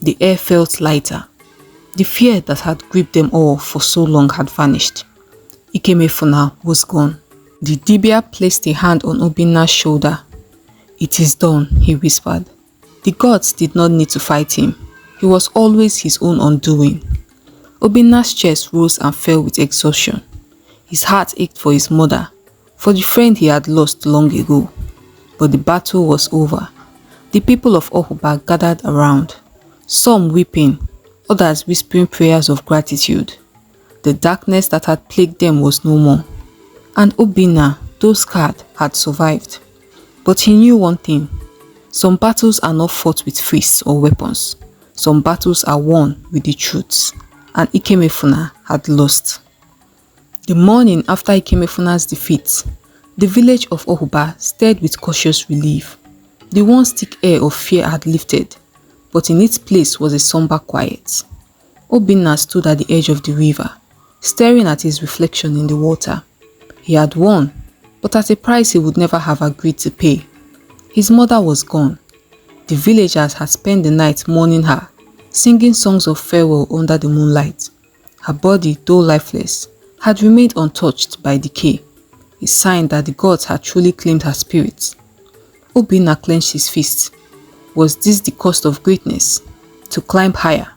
A: The air felt lighter. The fear that had gripped them all for so long had vanished. Ikemefuna was gone. The Dibia placed a hand on Obinna's shoulder. It is done, he whispered. The gods did not need to fight him. He was always his own undoing. Obinna's chest rose and fell with exhaustion. His heart ached for his mother, for the friend he had lost long ago. But the battle was over. The people of Ọhụụba gathered around, some weeping, others whispering prayers of gratitude. The darkness that had plagued them was no more. And Obinna, though scarred, had survived. But he knew one thing. Some battles are not fought with fists or weapons. Some battles are won with the truth, and Ikemefuna had lost. The morning after Ikemefuna's defeat, the village of Ọhụụba stirred with cautious relief. The once thick air of fear had lifted, but in its place was a somber quiet. Obinna stood at the edge of the river, staring at his reflection in the water. He had won, but at a price he would never have agreed to pay. His mother was gone. The villagers had spent the night mourning her, singing songs of farewell under the moonlight. Her body, though lifeless, had remained untouched by decay, a sign that the gods had truly claimed her spirit. Obinna clenched his fist. Was this the cost of greatness? To climb higher,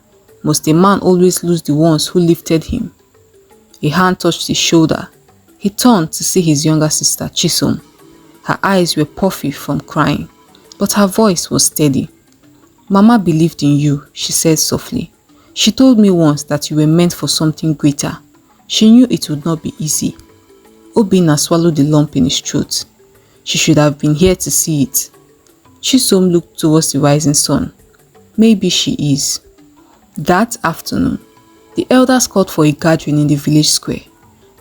A: must a man always lose the ones who lifted him? A hand touched his shoulder. He turned to see his younger sister, Chisom. Her eyes were puffy from crying, but her voice was steady. "Mama believed in you," she said softly. "She told me once that you were meant for something greater. She knew it would not be easy." Obinna swallowed the lump in his throat. She should have been here to see it. Chisom looked towards the rising sun. Maybe she is. That afternoon, the elders called for a gathering in the village square.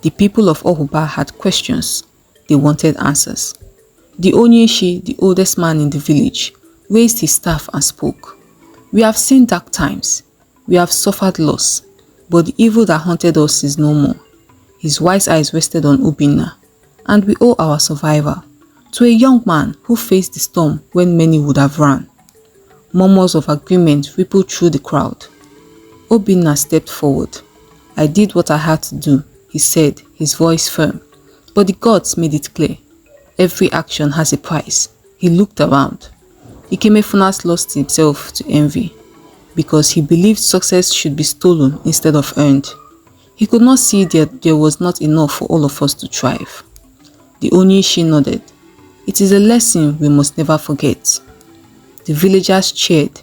A: The people of Ọhụụba had questions. They wanted answers. The Onyeshi, the oldest man in the village, raised his staff and spoke. "We have seen dark times. We have suffered loss, but the evil that haunted us is no more." His wise eyes rested on Obinna, "And we owe our survival to a young man who faced the storm when many would have run." Murmurs of agreement rippled through the crowd. Obinna stepped forward. "I did what I had to do," he said, his voice firm. "But the gods made it clear. Every action has a price." He looked around. Ikemefuna lost himself to envy, because he believed success should be stolen instead of earned. He could not see that there was not enough for all of us to thrive. The Onyeshi nodded. "It is a lesson we must never forget." The villagers cheered,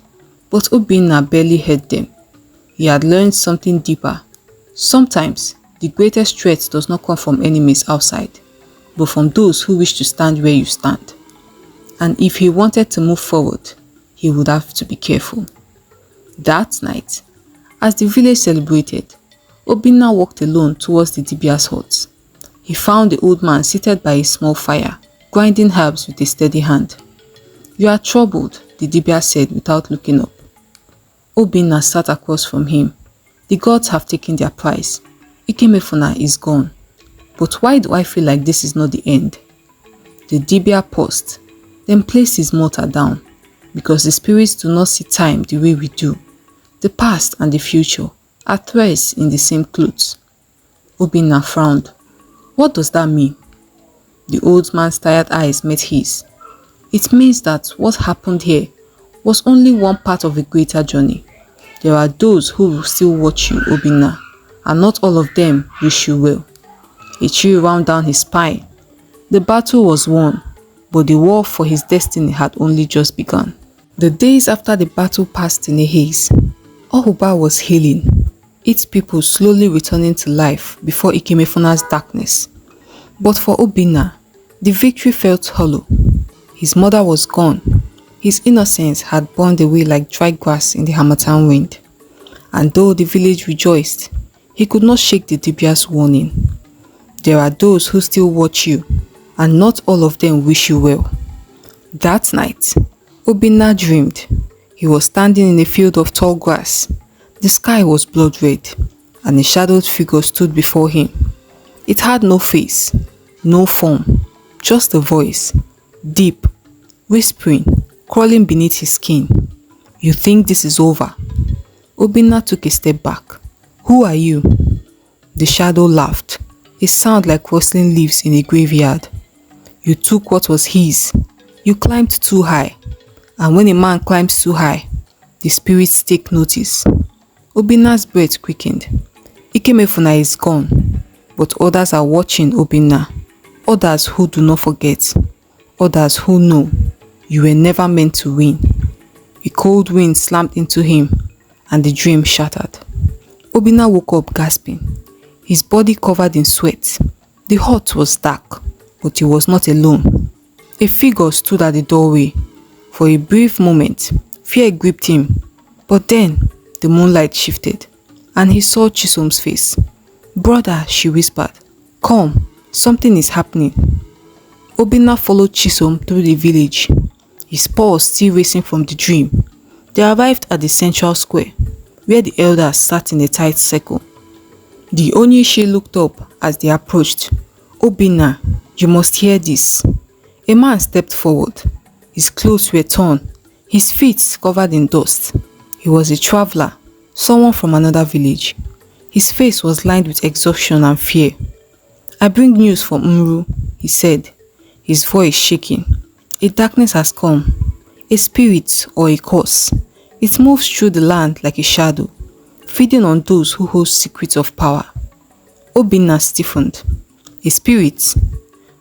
A: but Obinna barely heard them. He had learned something deeper. Sometimes, the greatest threat does not come from enemies outside, but from those who wish to stand where you stand. And if he wanted to move forward, he would have to be careful. That night, as the village celebrated, Obinna walked alone towards the Dibia's hut. He found the old man seated by a small fire, grinding herbs with a steady hand. "You are troubled," the Dibia said without looking up. Obinna sat across from him. "The gods have taken their prize. Ikemefuna is gone. But why do I feel like this is not the end?" The Dibia paused, then placed his mortar down, because the spirits do not see time the way we do. The past and the future are threads in the same clothes. Obinna frowned. "What does that mean?" The old man's tired eyes met his. "It means that what happened here was only one part of a greater journey. There are those who will still watch you, Obinna, and not all of them wish you well." A chill ran down his spine. The battle was won, but the war for his destiny had only just begun. The days after the battle passed in a haze. Ọhụụba was healing, its people slowly returning to life before Ikemefuna's darkness. But for Obinna, the victory felt hollow. His mother was gone. His innocence had burned away like dry grass in the harmattan wind. And though the village rejoiced, he could not shake the Dibia's warning. There are those who still watch you, and not all of them wish you well. That night, Obinna dreamed. He was standing in a field of tall grass. The sky was blood red, and a shadowed figure stood before him. It had no face, no form, just a voice, deep, whispering, crawling beneath his skin. "You think this is over?" Obinna took a step back. "Who are you?" The shadow laughed, a sound like rustling leaves in a graveyard. "You took what was his. You climbed too high. And when a man climbs too high, the spirits take notice." Obinna's breath quickened. Ikemefuna is gone, but others are watching Obinna. Others who do not forget. Others who know you were never meant to win. A cold wind slammed into him, and the dream shattered. Obinna woke up gasping, his body covered in sweat. The hut was dark, but he was not alone. A figure stood at the doorway. For a brief moment, fear gripped him. But then the moonlight shifted and he saw Chisom's face. "Brother," she whispered, "come, something is happening." Obinna followed Chisom through the village, his pulse still racing from the dream. They arrived at the central square, where the elders sat in a tight circle. The Onyishi looked up as they approached. "Obinna, you must hear this." A man stepped forward. His clothes were torn, his feet covered in dust. He was a traveler, someone from another village. His face was lined with exhaustion and fear. "I bring news from Umru," he said, his voice shaking. "A darkness has come, a spirit or a curse. It moves through the land like a shadow, feeding on those who hold secrets of power." Obinna stiffened. "A spirit?"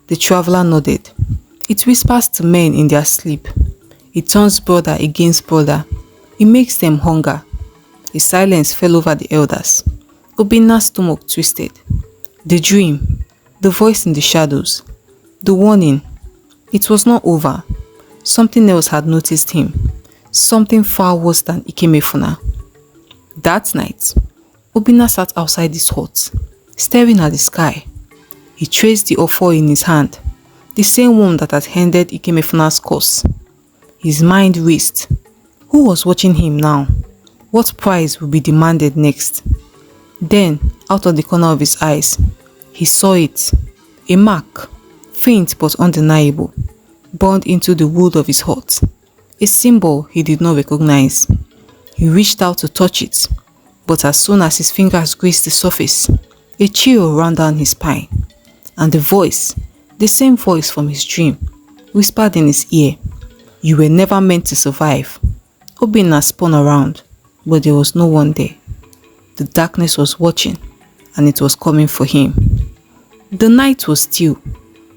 A: The traveler nodded. "It whispers to men in their sleep. It turns brother against brother. It makes them hunger." A silence fell over the elders. Obinna's stomach twisted. The dream, the voice in the shadows, the warning. It was not over. Something else had noticed him. Something far worse than Ikemefuna. That night, Obinna sat outside his hut, staring at the sky. He traced the offer in his hand, the same one that had ended Ikemefuna's curse. His mind raced. Who was watching him now? What prize would be demanded next? Then, out of the corner of his eyes, he saw it. A mark, faint but undeniable, burned into the wood of his hut. A symbol he did not recognize. He reached out to touch it, but as soon as his fingers grazed the surface, a chill ran down his spine, and the voice, the same voice from his dream, whispered in his ear, "You were never meant to survive." Obinna spun around, but there was no one there. The darkness was watching, and it was coming for him. The night was still,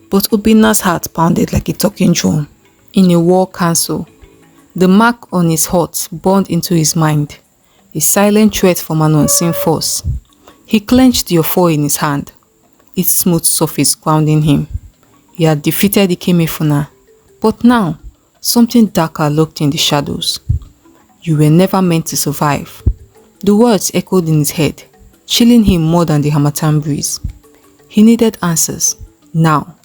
A: but Obinna's heart pounded like a talking drum. In a war council, the mark on his hut burned into his mind, a silent threat from an unseen force. He clenched the offer in his hand, its smooth surface grounding him. He had defeated Ikemefuna, but now something darker lurked in the shadows. "You were never meant to survive." The words echoed in his head, chilling him more than the harmattan breeze. He needed answers, now.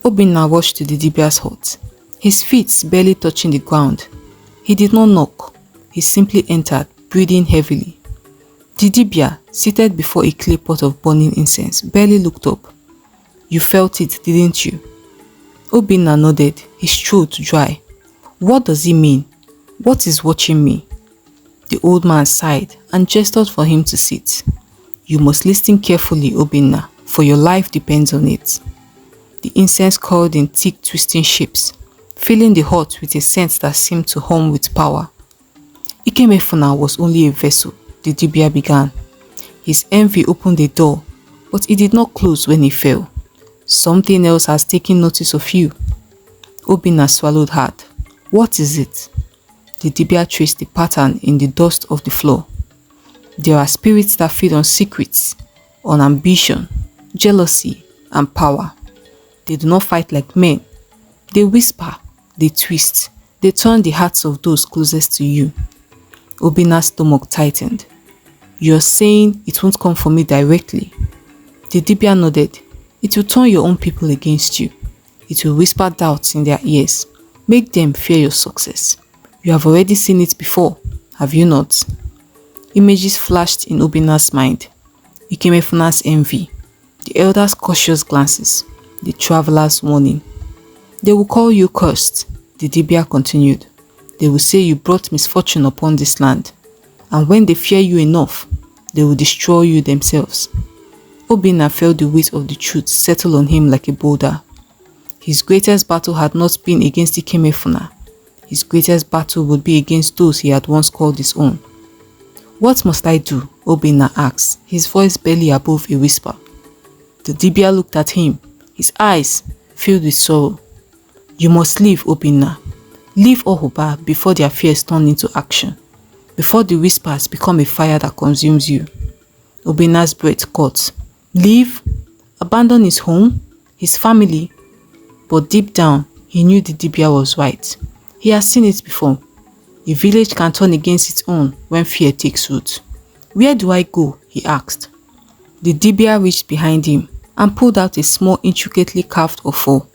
A: Obinna rushed to the Dibia's hut, his feet barely touching the ground. He did not knock, he simply entered, breathing heavily. The Dibia, seated before a clay pot of burning incense, barely looked up. "You felt it, didn't you?" Obinna nodded, his throat dry. "What does it mean? What is watching me?" The old man sighed and gestured for him to sit. "You must listen carefully, Obinna, for your life depends on it." The incense curled in thick twisting shapes, filling the hut with a scent that seemed to hum with power. Ikemefuna was only a vessel, the Dibia began. His envy opened the door, but it did not close when he fell. "Something else has taken notice of you." Obinna swallowed hard. "What is it?" The Dibia traced the pattern in the dust of the floor. "There are spirits that feed on secrets, on ambition, jealousy, and power. They do not fight like men. They whisper, they twist, they turn the hearts of those closest to you." Obinna's stomach tightened. "You're saying it won't come for me directly?" The Dibia nodded. "It will turn your own people against you. It will whisper doubts in their ears, make them fear your success. You have already seen it before, have you not?" Images flashed in Obinna's mind. Ikemefuna's envy, the elders' cautious glances, the traveler's warning. "They will call you cursed," the Dibia continued. "They will say you brought misfortune upon this land, and when they fear you enough, they will destroy you themselves." Obinna felt the weight of the truth settle on him like a boulder. His greatest battle had not been against Ikemefuna. His greatest battle would be against those he had once called his own. "What must I do?" Obinna asked, his voice barely above a whisper. The Dibia looked at him, his eyes filled with sorrow. "You must leave, Obinna. Leave Ọhụụba before their fears turn into action, before the whispers become a fire that consumes you." Obinna's breath caught. Leave? Abandon his home? His family? But deep down, he knew the Dibia was right. He had seen it before. A village can turn against its own when fear takes root. "Where do I go?" he asked. The dibia reached behind him and pulled out a small intricately carved ofo,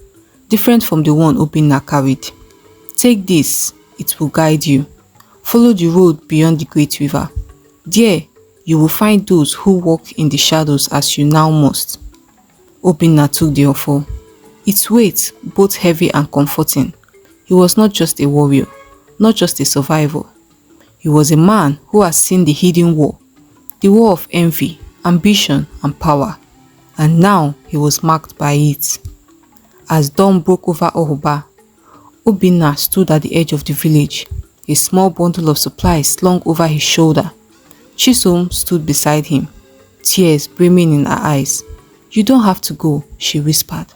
A: different from the one Obinna carried. "Take this, it will guide you. Follow the road beyond the great river. There, you will find those who walk in the shadows as you now must." Obinna took the ofo. Its weight, both heavy and comforting. He was not just a warrior, not just a survivor. He was a man who had seen the hidden war, the war of envy, ambition, and power, and now he was marked by it. As dawn broke over Ọhụụba, Obinna stood at the edge of the village, a small bundle of supplies slung over his shoulder. Chisom stood beside him, tears brimming in her eyes. "You don't have to go," she whispered.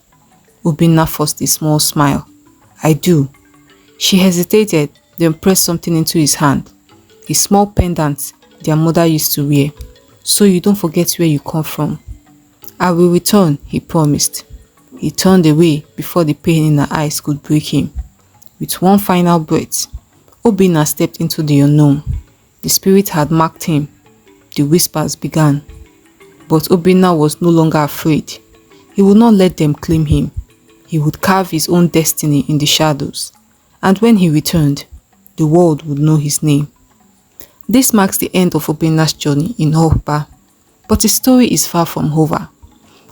A: Obinna forced a small smile. "I do." She hesitated, then pressed something into his hand, a small pendant their mother used to wear. "So you don't forget where you come from." "I will return," he promised. He turned away before the pain in her eyes could break him. With one final breath, Obinna stepped into the unknown. The spirit had marked him. The whispers began. But Obinna was no longer afraid. He would not let them claim him. He would carve his own destiny in the shadows. And when he returned, the world would know his name. This marks the end of Obinna's journey in Ọhụụba, but his story is far from over.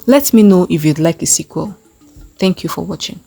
A: Let me know if you'd like a sequel. Thank you for watching.